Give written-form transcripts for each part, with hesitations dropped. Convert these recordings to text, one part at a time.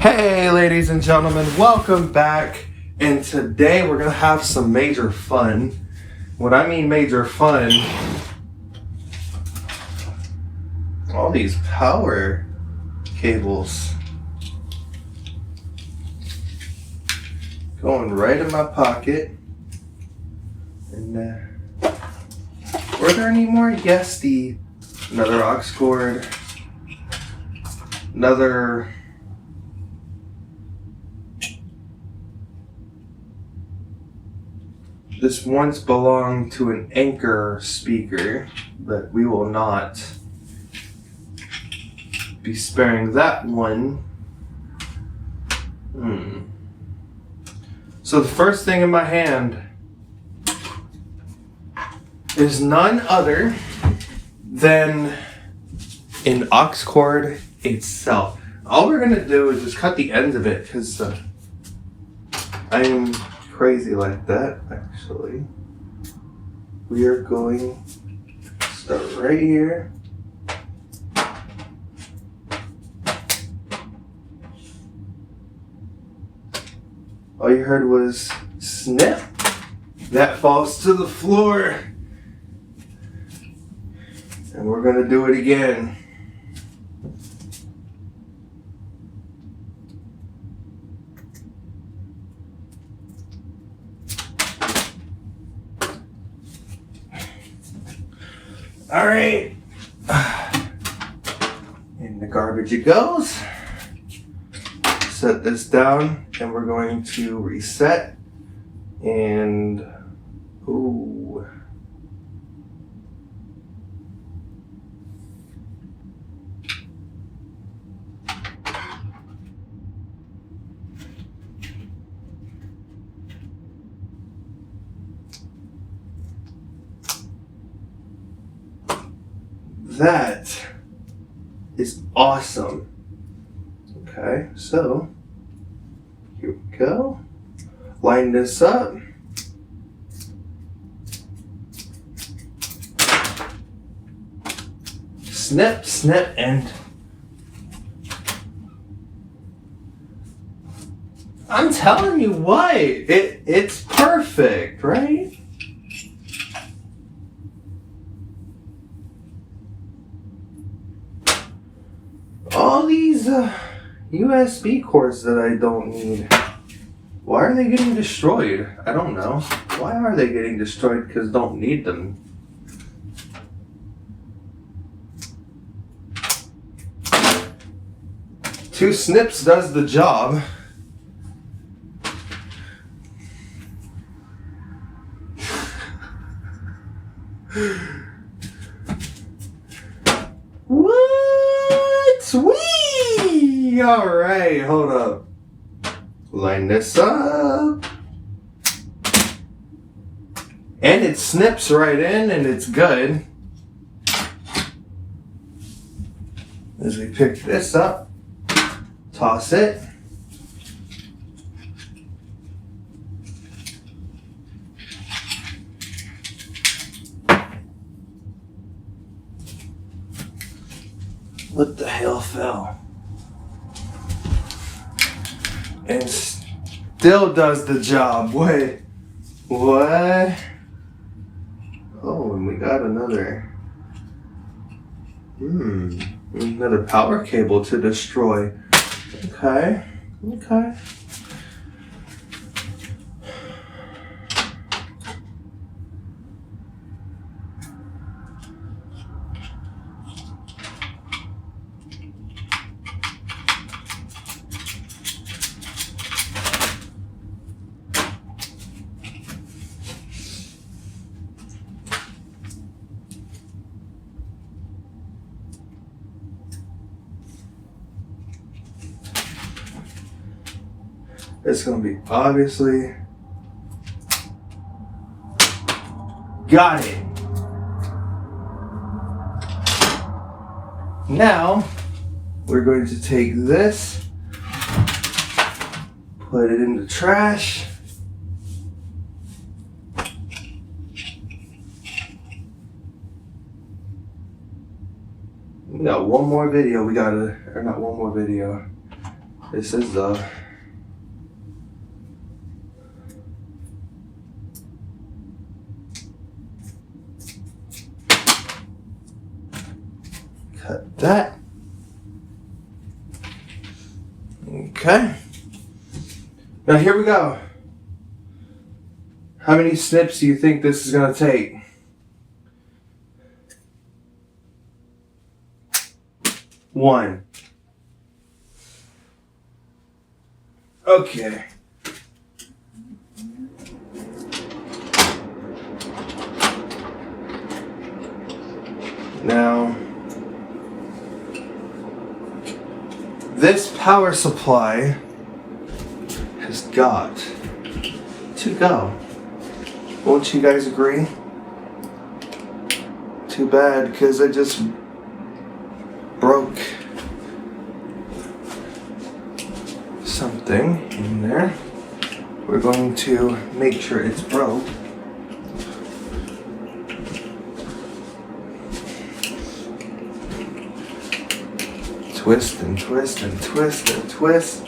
Hey ladies and gentlemen, welcome back, and today we're gonna have some major fun. When I mean major fun, all these power cables going right in my pocket. And were there any more? Yes, another aux cord, another this once belonged to an Anchor speaker, but we will not be sparing that one. So the first thing in my hand is none other than an aux cord itself. All we're gonna do is just cut the ends of it because I am crazy like that, actually. We are going to start right here. All you heard was snip. That falls to the floor. And we're gonna do it again. All right, in the garbage it goes. Set this down, and we're going to reset. And ooh, that is awesome. Okay, so here we go. Line this up. Snip, snip, and I'm telling you what, it's perfect, right? All these USB cords that I don't need, why are they getting destroyed? I don't know. Why are they getting destroyed? Because don't need them. Two snips does the job. What? Sweet! Alright, hold up. Line this up. And it snips right in, and it's good. As we pick this up, toss it. What the hell fell? And still does the job. Wait, what? Oh, and we got another another power cable to destroy. Okay. It's gonna be obviously. Got it. Now we're going to take this, put it in the trash. We got one more video. Or not one more video. This is the cut that. Okay. Now here we go. How many snips do you think this is gonna take? One. Okay. Now, this power supply has got to go. Won't you guys agree? Too bad, because I just broke something in there. We're going to make sure it's broke. Twist and twist and twist and twist.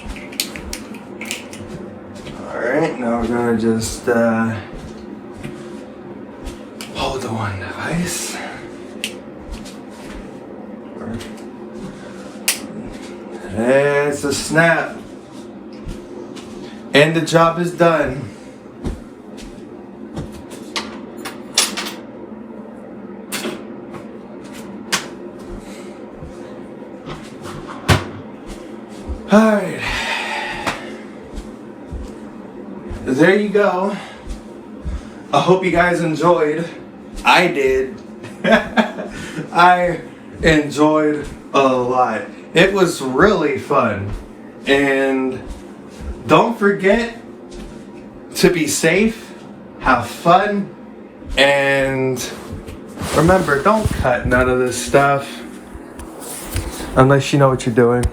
Alright, now we're gonna just hold the one device. It's a snap. And the job is done. Alright. There you go. I hope you guys enjoyed. I did. I enjoyed a lot. It was really fun. And don't forget to be safe, have fun, and remember, don't cut none of this stuff unless you know what you're doing.